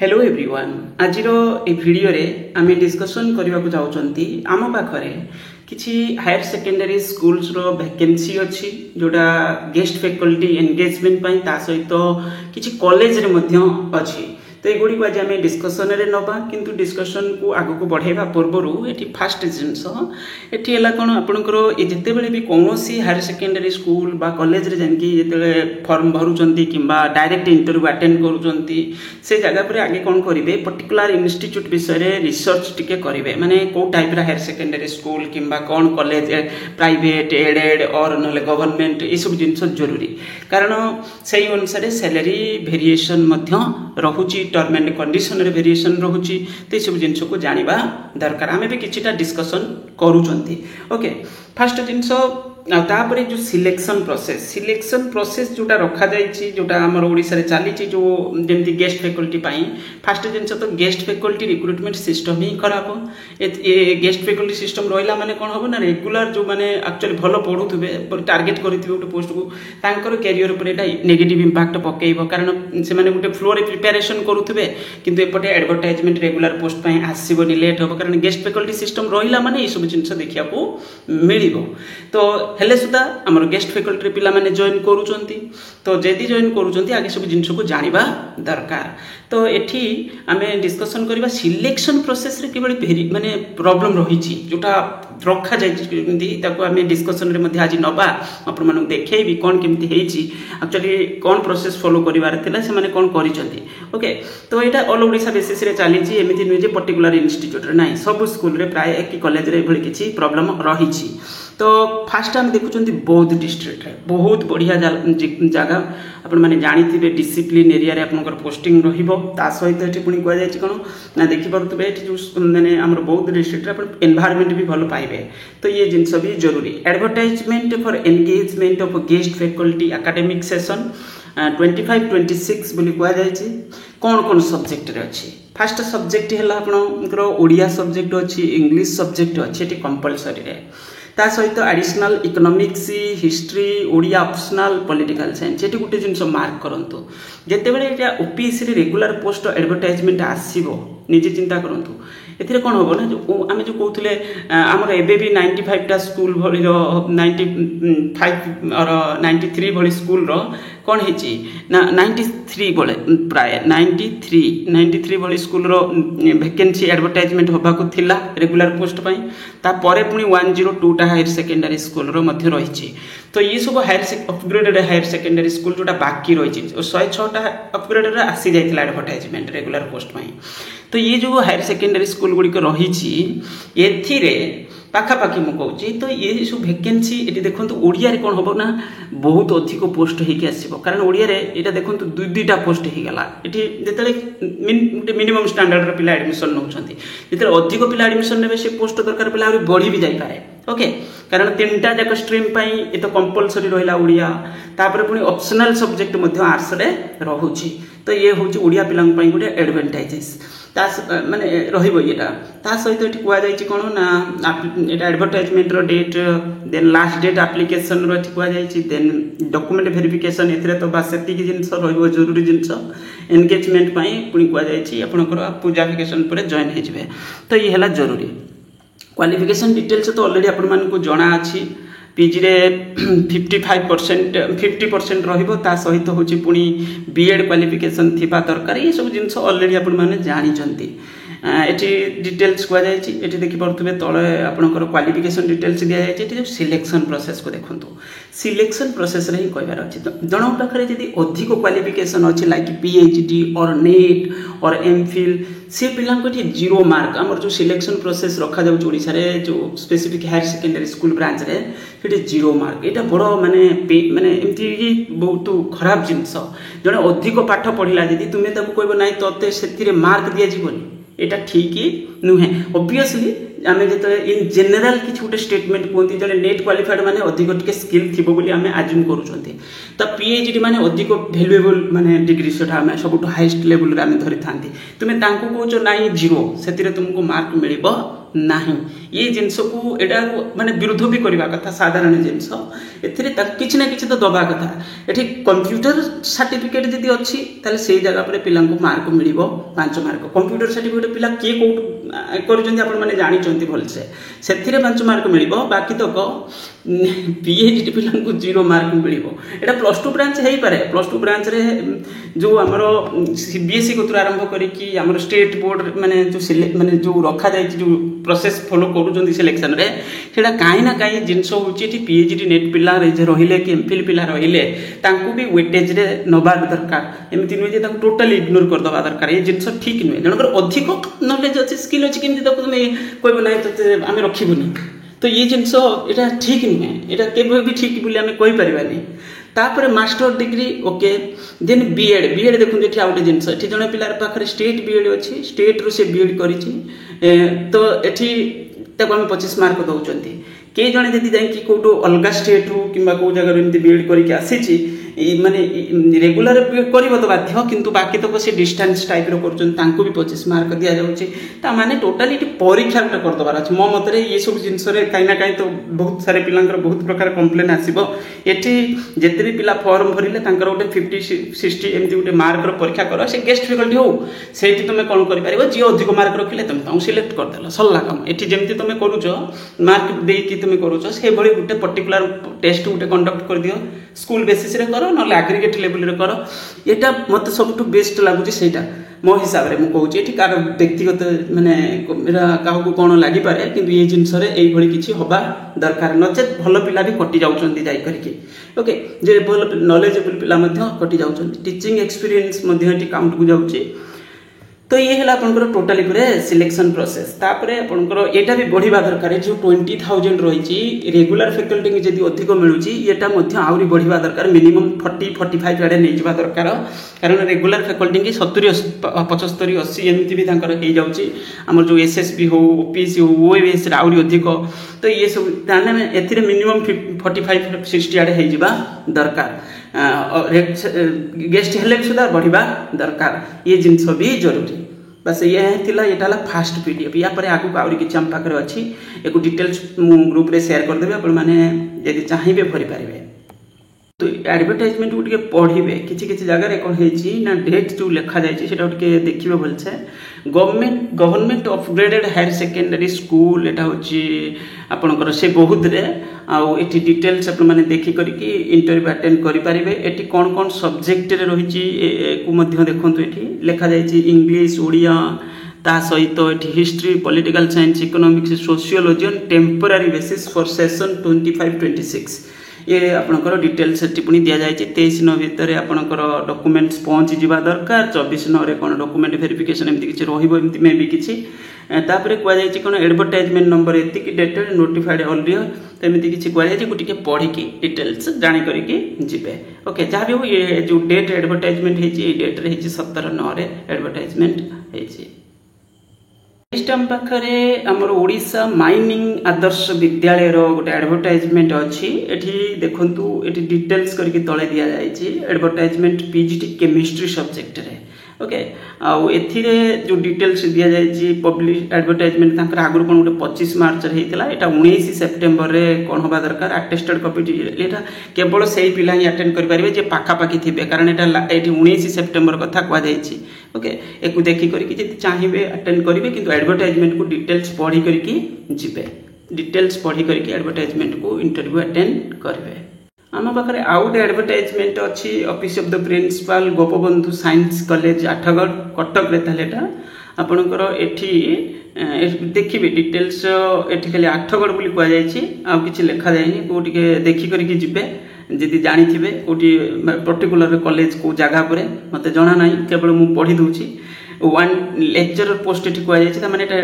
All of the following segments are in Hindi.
हेलो एवरीवन आज वीडियो रे आम डिस्कसन करने को चाहते आम पाखे किसी हायर सेकेंडरी स्कूल्स रो वैकेंसी अच्छी जोटा गेस्ट फैकल्टी एंगेजमेंट सहित किसी कॉलेज रे मध्य अच्छी तो ये आज आम डिस्कसन रे नवा किंतु डिस्कसन को आग को बढ़ावा पूर्व ये फास्ट जिनस ये कौन आपंकर जिते बड़े भी कौन हायर सेकेंडरी स्कूल बा कॉलेज रे जाकि जिते फॉर्म भरुंच कि डायरेक्ट इंटरव्यू अटेंड कर जगह पर आगे कौन करेंगे पर्टिकुलर इंस्टीट्यूट विषय रिसर्च टिके करेंगे माने कौ टाइप हायर सेकेंडरी स्कूल कि कौन कॉलेज प्राइवेट एडेड और ना गवर्नमेंट ये सब जिन जरूरी कारण से अनुसार सैलरी वेरिएशन रोचे टर्म एंड कंडीशन रे वेरिएशन रोचे तो ये सब जिन को जानवा दरकार आम भी किछिटा डिस्कसन करूचंती ओके फास्ट जिनस तापर जो सिलेक्शन प्रोसेस जोटा रखा जाइए जोटा आमर ओडिशा चली जो जमी गेस्ट फैकल्टी फास्ट जिनस तो गेस्ट फैकल्टी रिक्रुटमेंट सिस्टम ही खराब ये गेस्ट फैकल्टी सिस्टम रहा माने कौन हम ना रेगुलर जो मैंने एक्चुअली भल पढ़ुवे टार्गेट करेंगे गोटे पोस्ट को तांकर कैरियर पर नेगेटिव इंपैक्ट पकेब कारण से गोटे फ्लो रे प्रिपेरेसन करुवे किंतु एपटे एडवर्टाइजमेंट रेगुलर पोस्ट आसबनी लेट हम कारण गेस्ट फैकल्टी सिस्टम रहा माने ये सब जिन देखा मिल तो हेले सुधा आमर गेस्ट फैकल्टी पिला माने जॉइन करूचंती तो जदि जॉइन करूचंती आगे सब जिनस को जानवा दरकार तो एठी आमे डिस्कशन करबा सिलेक्शन प्रोसेस रे केवल माने प्रॉब्लम रही जोटा रखा जाइए ताको आमे डिस्कशन रे मध्ये आज नबा आपण मानु देखेबी कोन केमती हेची एक्चुअली कोन प्रोसेस फॉलो करिवार थिला से माने कोन करिसंती ओके तो एटा ऑल ओडिशा बेसिस रे चली एमती नुहे जे पर्टिकुलर इंस्टीट्यूट रे नाही सब स्कूल रे प्राय एक कॉलेज रे भली किछि प्रॉब्लम रही तो फास्ट आम देखुं बौद्ध डिस्ट्रिक्ट है बहुत बढ़िया जगह आपण मैंने जानी डिसिप्लिन एरिया रे आपनकर पोस्टिंग रहिबो ता सहित एठी पुनी कह जाय कोन ना देखि परतबे एठी जो माने हमर बौद्ध डिस्ट्रिक्ट रे आपण एनवायरनमेंट भी भलो पाइबे तो ये जिनस भी जरूरी advertisement for engagement of guest faculty academic session 25-26 बोली कह जाय कौन कौन सब्जेक्ट रे अछि फास्ट सब्जेक्ट है आपनकर ओडिया सब्जेक्ट अछि इंग्लिश सब्जेक्ट अछि एठी कंपलसरी रे ता सहित additional economics history Odia optional political science ये गोटे जिन मार्क करूँ जिते बड़े ओपीएससी रेगुलर पोस्ट एडवर्टाइजमेंट आसो निजे चिंता करूँ ए कौन हम ना जो आम जो कहते आमर एबी 95टा स्कूल भली 95 और 93 भली स्कूल कौन है ना 93 बड़े प्राय 93 भली स्कूल वैकेंसी एडवर्टाइजमेंट होबाकू थिला रेगुलर पोस्ट तापर पुणी 102टा हायर सेकेंडरी स्कूल रही तो ये सब अपग्रेडेड हायर सेकेंडरी स्कूल जोटा बाकी रही 106टा अपग्रेडेड आसी जाइए एडवर्टाइजमेंट रेगुलर पोस्ट तो ये जो हायर सेकेंडरी स्कूल गुड़िक रही पाखापाखि मुझे कहूँ तो ये सब वैकेंसी ये देखो ओडिया रे कौन हम ना बहुत अधिक पोस्ट होगी आसो कारण ओडिया रे ये देखो दुईटा पोस्ट होगला ये जो मिनिमम स्टैंडर्ड पिला एडमिशन नौकरी जो अधिक पिला एडमिशन ने से पोस्ट दरकार पिला बढ़ी भी जापे ओके कारण 3टा जाक स्ट्रीम ये तो कंपलसरी रहा ओडिया तापर पुणी ऑप्शनल सब्जेक्ट आर्ट्स रे रोचे तो ये हूँ ओडिया पिला गोटे एडवांटेजेस माने रहा ता सहित ये कहुई कौन ना advertisement date then last date application कहुई देन डॉक्यूमेंट वेरिफिकेशन ए तो बास से जिनस जरूरी जिनस एंगेजमेंट पुणी कहुई आपंकर पूजा वेकेशन पर जॉइन हो तो ये है जरूरी क्वालिफिकेशन डिटेल्स तो ऑलरेडी आपण मानकु जना अछि पीजी रे 50% रहिबो ता सहित होची पुणी बीएड क्वालिफिकेशन थिबा दरकार ये सब जिनस ऑलरेडी आपण माने जानि चंती एटी डिटेल्स कह जाए देखि पड़ुवे तले आपनकर क्वालिफिकेशन डिटेल्स दिया जाए जो सिलेक्शन प्रोसेस को देखो सिलेक्शन प्रोसेस रे ही कहबार अछि जन पाखरे यदि अधिक क्वालिफिकेशन अछि लाइक पीएचडी और नेट और एमफिल से पिला जीरो मार्क आमर जो सिलेक्शन प्रोसेस रखा जाउछ ओडिसा रे जो specific higher secondary school branch रे सेठी जीरो मार्क एटा बड़ माने एमती बहुत खराब जिनस जने अधिक पाठ पढ़िला यदि तुमे ताको कहबो नाही तते सेतिरे मार्क दिया जीवनी एटा ठीक ही नुहे ऑब्वियसली आम जो इन जेनेल किसी गोटे स्टेटमेंट कहते जो नेट क्वालिफाइड माने अधिक टिके स्किल थी बोली आम आज्यूम करूँ तो पीएचडी माने अधिक भैल्युएबल माने डिग्री से सब हाईएस्ट लेवल रे आम धरी था तुम्हें कहूँ ना जीरो से तुमको मार्क मिल ନାହିଁ। ये जिनस को एटा माने विरोध भी करबा कथा साधारण जिनस एथिरे किछि ना किछि तो दबा कथा। एठी कंप्यूटर सर्टिफिकेट जदी अछि ताले सेही जगह पर पिला को मार्क मिलिबो 5 मार्क। कंप्यूटर सर्टिफिकेट पिला के कोट करजंती आपण माने जानि चंती भलसे सेथिरे 5 मार्क मिलिबो, बाकी तो पीएचडी पिला को 0 मार्क मिलिबो। एटा +2 ब्रांच हेई पारे। +2 ब्रांच रे जो हमरो सीबीएसई को आरंभ करी कि हमरो स्टेट बोर्ड माने जो रखा जाय जो प्रोसेस फॉलो करूचंती सिलेक्शन रे सेटा काई ना काई जिंस होची एठी पीएचडी नेट पिला रे जे रहिले कि एमफिल पिला रहिले तांकू भी वेटेज रे नबा दरकार। एमिति नुय जे तांकू टोटली इग्नोर कर दबा दरकार। ये जिंस ठीक नुय जनकर अधिक नॉलेज अछि स्किल अछि किंति तक तुम कोइ नै तो आमे रखिबुनी। तो ये जिनस एटा ठीक नुहे, एटा केबे भी ठीक बोली आमे कोइ परिबानी। तापर master degree okay then BEd देखुन एठी आउटे जिनस एठी जने पिलार पाखरे स्टेट बीएड अछि, स्टेट रो से बीएड करिछि तो एठी तब हम 25 मार्क दउचंती। के जने जदी जाई कि कोटो अलगा स्टेट रो किबा को जगह रो एमती बीएड करि के आसीछि माने रेगुलर करबो तो बाध्य, किंतु बाकी तो से डिस्टेंस टाइप रो करचन तांको भी 25 मार्क दिया जाउछि। ता माने टोटली परीक्षा टा कर दबार अछि। मो मतरे ये सब जिंस रे काई ना काई तो बहुत सारे पिलांकर बहुत प्रकार कंप्लेन आसीबो। एठी जेते भी पिला फॉर्म भरिले तांकर ओटे 50 60 एमती ओटे मार्क रो परीक्षा करो। से गेस्ट फैकल्टी हो सेठी तुमे कोन करि परिबो जे अधिक मार्क रखिले तुम ताऊ सिलेक्ट कर देला सल्ला काम। एठी जेमती तुमे करूछो मार्क देई कि तुमे करूछो से भली ओटे पर्टिकुलर टेस्ट ओटे कंडक्ट कर दियो स्कूल बेसिस रे करो न एग्रीगेट लेवल रे करो। एटा मते सबटु बेस्ट लागुची सेटा मो हिसाब रे मु कहूची। एठी कार व्यक्तिगत माने मेरा काहू को कोन लागि पारे, किंतु ये जिंस रे एई भली किछि होबा दरकार नचे भलो पिला भी कटि जाउचंदी जाई करके। ओके जे भलो नॉलेजेबल पिला मध्ये कटि जाउचंदी। टीचिंग एक्सपीरियंस मध्ये एठी काउंट को जाउची। तो ये है आपनकर टोटली पूरे सिलेक्शन प्रोसेस। तापरे आपनकर एटा भी बढ़िबा दरकार। जो 20,000 रहिची रेगुलर फैकल्टी के जदी अधिक मिलुची एटा मध्ये आउरी बढ़िबा दरकार। मिनिमम 40 45 आडे नै जिबा दरकार, कारण रेगुलर फैकल्टी की 70 75 80 एमती भी तांकर हे जाउची। हमर जो एसएसबी हो ओपीसी हो ओएस आउरी अधिक तो ये सब ताने एथिरे मिनिमम 45 60 आडे हे जिबा दरकार। गेस्ट हेले सुधा बढ़िबा दरकार। ये जिंस भी जरूरी। बस ये थिला एटाला फास्ट पीडीएफ। या परे आगु आउरी कि हम पाखरे अछि एको डिटेल्स मु ग्रुप रे शेयर कर देबे। आपण माने यदि चाहिबे भरि पारिबे। तो एडवर्टाइजमेंट को पढ़े किसी जगह कौन ना डेट जो लिखा जाए देखिए भलसे government upgraded higher secondary school एटा होची आपनकर से बहुत रे आउ एटी डिटेल्स अपन माने देखि करके इंटरव्यू अटेंड करि परिबे। एटी कोन कोन सब्जेक्ट रे रहिची को मध्य देखंतु एटी लिखा जायछि इंग्लिश ओडिया ता सहित eighty history political science economics sociology on temporary basis for session 25-26 ये आपनकर डिटेल्स टिप्पणी दिया जायछि। 23 न भितर आपनकर डॉक्यूमेंट्स पहुंची जिबा दरकार। 24 न रे कोन डॉक्यूमेंट वेरिफिकेशन एमति किछि रहिबो एमति मे भी किछि तापरे कुआ जायछि कोन एडवर्टाइजमेंट नंबर एति कि डेटेड नोटिफाइड ऑलरेडी एमति किछि कुआ जायछि गुटी के पढि के डिटेल्स जानि करि के जिबे। ओके जहा भी हो ये जो डेट एडवर्टाइजमेंट हेछि ए डेट रे हेछि 17 न रे एडवर्टाइजमेंट हेछि। सिस्टम पाखरे हमर ओडिशा माइनिंग आदर्श विद्यालय रो गोटे एडवर्टाइजमेंट अछि। एठी देखंतु एठी डिटेल्स करके तळे दिया जायछि एडवर्टाइजमेंट पीजीटी केमिस्ट्री सब्जेक्ट रे। ओके आउ एथिरे जो डिटेल्स दिया जायछि पब्लिश एडवर्टाइजमेंट तांकर आगु कोन गोटे 25 मार्च रे हेतिला। एटा 19 सेप्टेम्बर रे कोन होबा दरकार अटेस्टेड कॉपी। एटा केवल सेही पिला ही अटेंड करि परिबे जे पाखा पाखी थिबे, कारण एटा एठी 19 सेप्टेम्बर कथा कुआ जायछि। ओके एकु देखि करि कि जे चाहिबे अटेंड करिवे, किंतु एडवर्टाइजमेंट को डिटेल्स पढी करि कि जिबे। डिटेल्स पढी करि कि एडवर्टाइजमेंट को इंटरव्यू अटेंड करिवे। आम पाखे आउट एडवर्टाइजमेंट अच्छी office of the principal Gopabandhu science college Athagarh Cuttack रे तालेटा आपनकर एठी देखिबे डिटेल्स एठी खाली आठगढ़ बोली कुआ जायछि आ किछि लिखा जायनि कोटी के देखि करि कि जिबे। जदि जानि थिबे कोटी पर्टिकुलर कॉलेज को जगह पर मते जणा नाही, केवल मु पढी दोछि। वन लेक्चरर पोस्ट एठी कुआ जायछि त माने एटा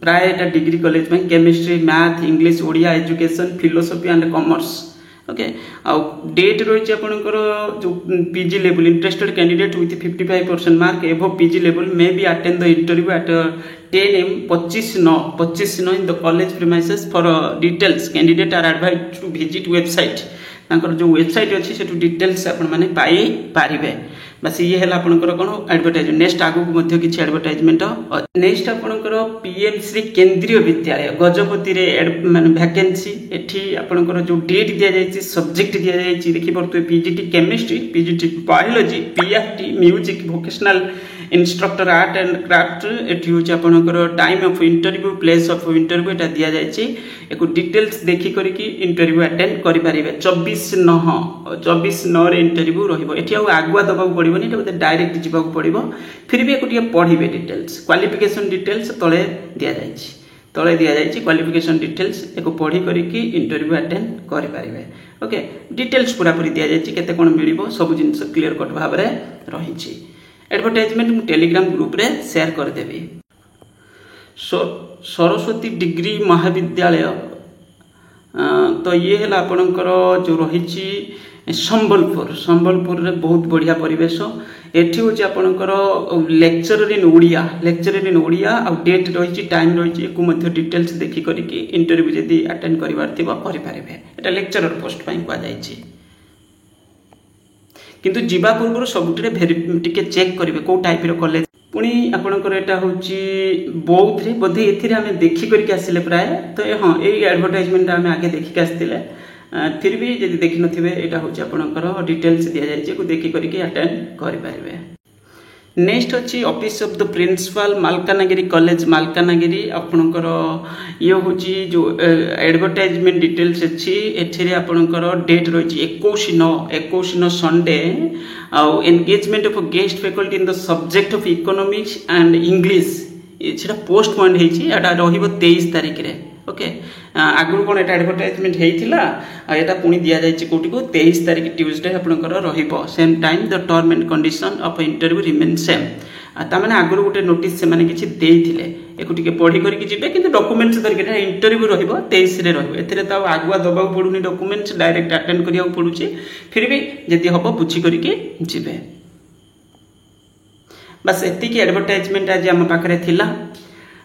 प्राय एटा डिग्री कॉलेज में chemistry math English Odia education philosophy and commerce. Okay आउ डेट रही आपनकर जो PG level interested candidate with 55% mark above PG level may be attend the interview at 10 AM 25/9 in the college premises for details candidate are advised to visit website. तांकर जो वेबसाइट अछि सेटु डिटेल्स आपन माने पाई पारिबे। बस ये है आपंकर कौन एडवर्टाइजमेंट नेक्स्ट आगु मध्य किसी एडवर्टाइजमेंट नेक्स्ट आपंकर पीएम श्री केंद्रीय विद्यालय गजपति माने वैकेंसी एठी आपंकर जो डेट दि जाइए सब्जेक्ट दि जाइए देखिए PGT chemistry PGT biology PFT music vocational instructor art and craft एठी होची आपनकर time of interview place of interview एटा दिया जायछि एको डिटेल्स देखि करिकि इंटरव्यू अटेंड करि परिबे 24/9 रे इंटरव्यू रहिबो एठी आगुआ दबाक पड़िबोनी एटा डायरेक्ट जिबाक पड़िबो फिर भी एको टिके पढिबे डिटेल्स क्वालिफिकेशन डिटेल्स तळे दिया जायछि क्वालिफिकेशन डिटेल्स एको पढि करिकि इंटरव्यू अटेंड करि परिबे ओके डिटेल्स पूरा पूरी दिया जायछि केते कोन मिलिबो सब जिंस क्लियर कट भाव रे रहिछि एडवर्टाइजमेंट मु टेलीग्राम ग्रुप रे शेयर कर देबी सरस्वती डिग्री महाविद्यालय तो ये है आपणकर जो रही संबलपुर रे बहुत बढ़िया परिवेश एठी होची आपणकर लेक्चरर इन ओडिया आ डेट रही टाइम रही को मध्य डिटेल्स देखि करिकि इंटरव्यू जदी अटेंड करिवार थिबा करि पारिबे एटा लेक्चरर पोस्ट पई कुआ जायछि किंतु जीवा पूर्व सबुठे टिके चेक करेंगे कौ टाइप कॉलेज पुणी आपणकर यहाँ हूँ बौद्ध रे बोधे ये आम देखिक आसिले प्राय तो हाँ यही एडवर्टाइजमेंट आम आगे देखिक आसते फिर भी जब देखी नथिबे यहाँ हूँ आपणकर डिटेल्स दि जाए देखिक अटेंड करें नेक्स्ट अच्छी office of the principal Malkangiri college Malkangiri आपणकर ये हूँ जो एडवर्टाइजमेंट डिटेल्स अच्छी एठिरे आपणकर डेट रही 21/9 संडे आउ engagement of guest faculty in the subject of economics and English सेटा पोस्टपोन होइछि एटा रहिबो 23 तारिख रे ओके आगु कोन एटा एडवर्टाइजमेंट हेइथिला एटा पुनी दिया जायछि कोटी को 23 तारिख ट्यूसडे आपनकर रहिबो same time the term and condition of interview remain same ता माने आगु गोटे नोटिस से माने किछि देइथिले एको टिके पढी करके जिबे किंतु डॉक्यूमेंट्स धरके इंटरव्यू रहिबो 23 रे रहिबो एथिरे त आगुआ दबा पडुनी डॉक्यूमेंट्स डायरेक्ट अटेंड करिया पडुछि फिर भी जदी हबो बुझी करके जिबे बस एति की एडवर्टाइजमेंट आज हम पाखरे थिला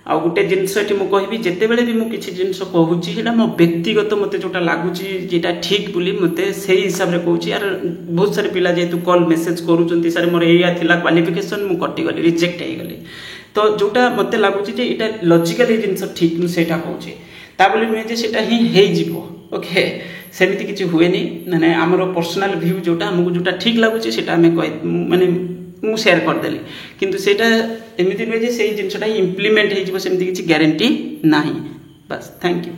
आ गोटे जिनस मुझे कहबी जिते बड़े भी मुझे जिनस कहूँ मो व्यक्तिगत मत जोटा लगुच जेटा ठीक बोली मत से हिसाब से कहूँ यार बहुत सारे पिला जेहेतु कॉल मेसेज करूँ सर मोर या क्वालिफिकेशन मुझे कटिगली रिजेक्ट हो गली तो जोटा मत लगुच ये लॉजिकली जिनस ठीक से कहूँ ता बोली नुहे से ओके सेमती किसी हुए माने आमर पर्सनल व्यू जोटा आमको जोटा ठीक लगुच माने मु शेयर करदेली किंतु सेटा एमती नुहे से जिनसा इम्प्लीमेंट हो सेमती किसी ग्यारंटी ना बस थैंक यू।